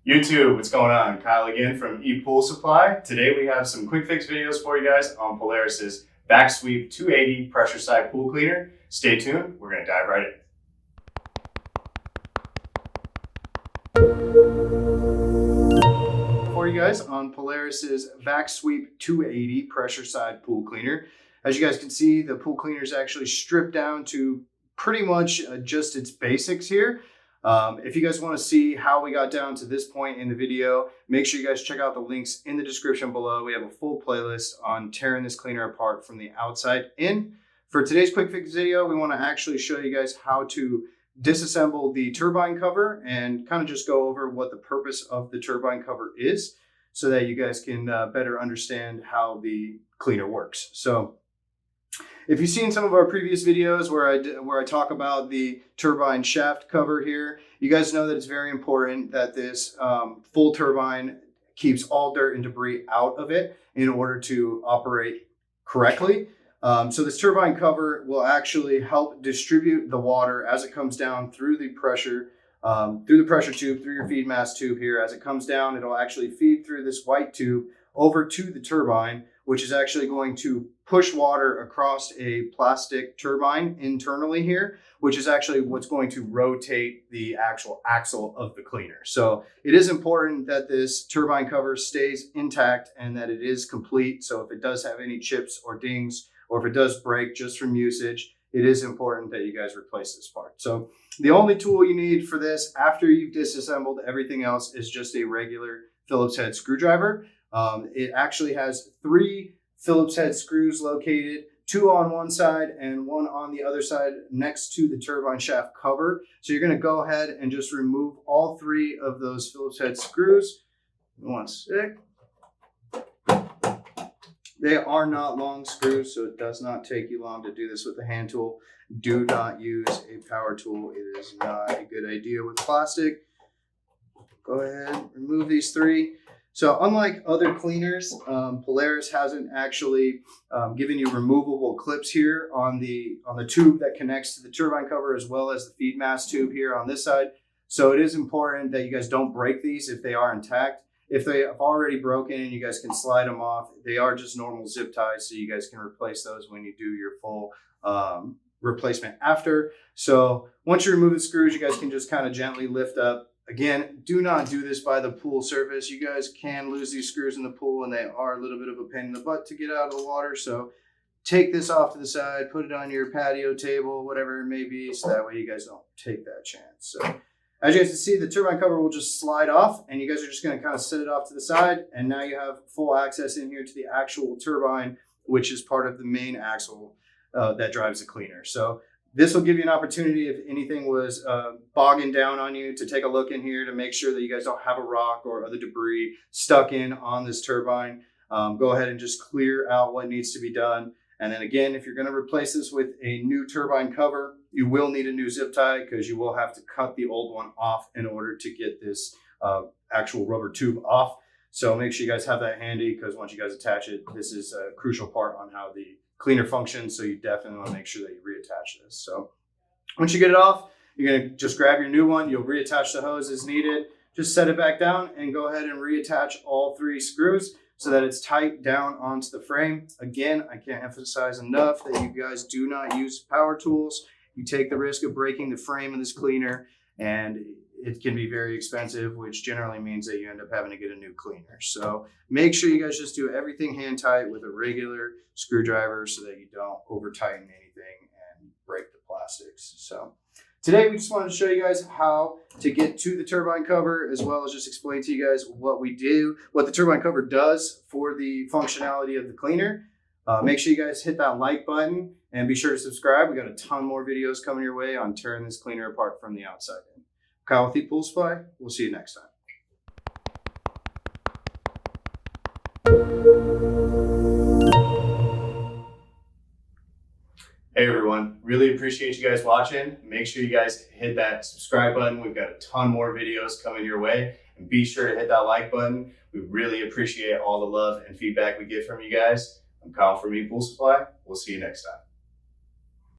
YouTube, what's going on? Kyle again from ePoolSupply. Today we have some quick fix videos for you guys on Polaris's Vac-Sweep 280 pressure side pool cleaner. Stay tuned, we're gonna dive right in. For you guys on Polaris's Vac-Sweep 280 pressure side pool cleaner. As you guys can see, the pool cleaner is actually stripped down to pretty much just its basics here. If you guys want to see how we got down to this point in the video, make sure you guys check out the links in the description below. We have a full playlist on tearing this cleaner apart from the outside in. For today's quick fix video, we want to actually show you guys how to disassemble the turbine cover and kind of just go over what the purpose of the turbine cover is so that you guys can better understand how the cleaner works. So if you've seen some of our previous videos where I talk about the turbine shaft cover here, you guys know that it's very important that this full turbine keeps all dirt and debris out of it in order to operate correctly. So this turbine cover will actually help distribute the water as it comes down through the pressure tube, through your feed mass tube here. As it comes down, it'll actually feed through this white tube over to the turbine, which is actually going to push water across a plastic turbine internally here, which is actually what's going to rotate the actual axle of the cleaner. So it is important that this turbine cover stays intact and that it is complete. So if it does have any chips or dings, or if it does break just from usage, it is important that you guys replace this part. So the only tool you need for this after you've disassembled everything else is just a regular Phillips head screwdriver. It actually has 3 Phillips head screws located, 2 on one side and 1 on the other side next to the turbine shaft cover. So you're going to go ahead and just remove all 3 of those Phillips head screws. One sec. They are not long screws, so it does not take you long to do this with a hand tool. Do not use a power tool. It is not a good idea with plastic. Go ahead, remove these 3. So unlike other cleaners, Polaris hasn't actually given you removable clips here on the tube that connects to the turbine cover, as well as the feed mass tube here on this side. So it is important that you guys don't break these if they are intact. If they have already broken and you guys can slide them off, they are just normal zip ties, so you guys can replace those when you do your full replacement after. So once you remove the screws, you guys can just kind of gently lift up. Again, do not do this by the pool surface. You guys can lose these screws in the pool and they are a little bit of a pain in the butt to get out of the water. So take this off to the side, put it on your patio table, whatever it may be, so that way you guys don't take that chance. So as you guys can see, the turbine cover will just slide off and you guys are just going to kind of set it off to the side. And now you have full access in here to the actual turbine, which is part of the main axle that drives the cleaner. So this will give you an opportunity, if anything was bogging down on you, to take a look in here to make sure that you guys don't have a rock or other debris stuck in on this turbine. Go ahead and just clear out what needs to be done. And then again, if you're going to replace this with a new turbine cover, you will need a new zip tie because you will have to cut the old one off in order to get this actual rubber tube off. So make sure you guys have that handy, because once you guys attach it, this is a crucial part on how the cleaner functions. So you definitely want to make sure that you reattach this. So once you get it off, you're going to just grab your new one. You'll reattach the hose as needed. Just set it back down and go ahead and reattach all 3 screws so that it's tight down onto the frame. Again, I can't emphasize enough that you guys do not use power tools. You take the risk of breaking the frame of this cleaner, and it can be very expensive, which generally means that you end up having to get a new cleaner. So make sure you guys just do everything hand tight with a regular screwdriver so that you don't over tighten anything and break the plastics. So today we just wanted to show you guys how to get to the turbine cover, as well as just explain to you guys what we do, what the turbine cover does for the functionality of the cleaner. Make sure you guys hit that like button and be sure to subscribe. We got a ton more videos coming your way on tearing this cleaner apart from the outside in. Kyle with ePoolSupply. We'll see you next time. Hey everyone, really appreciate you guys watching. Make sure you guys hit that subscribe button. We've got a ton more videos coming your way, and be sure to hit that like button. We really appreciate all the love and feedback we get from you guys. I'm Kyle from ePoolSupply. We'll see you next time.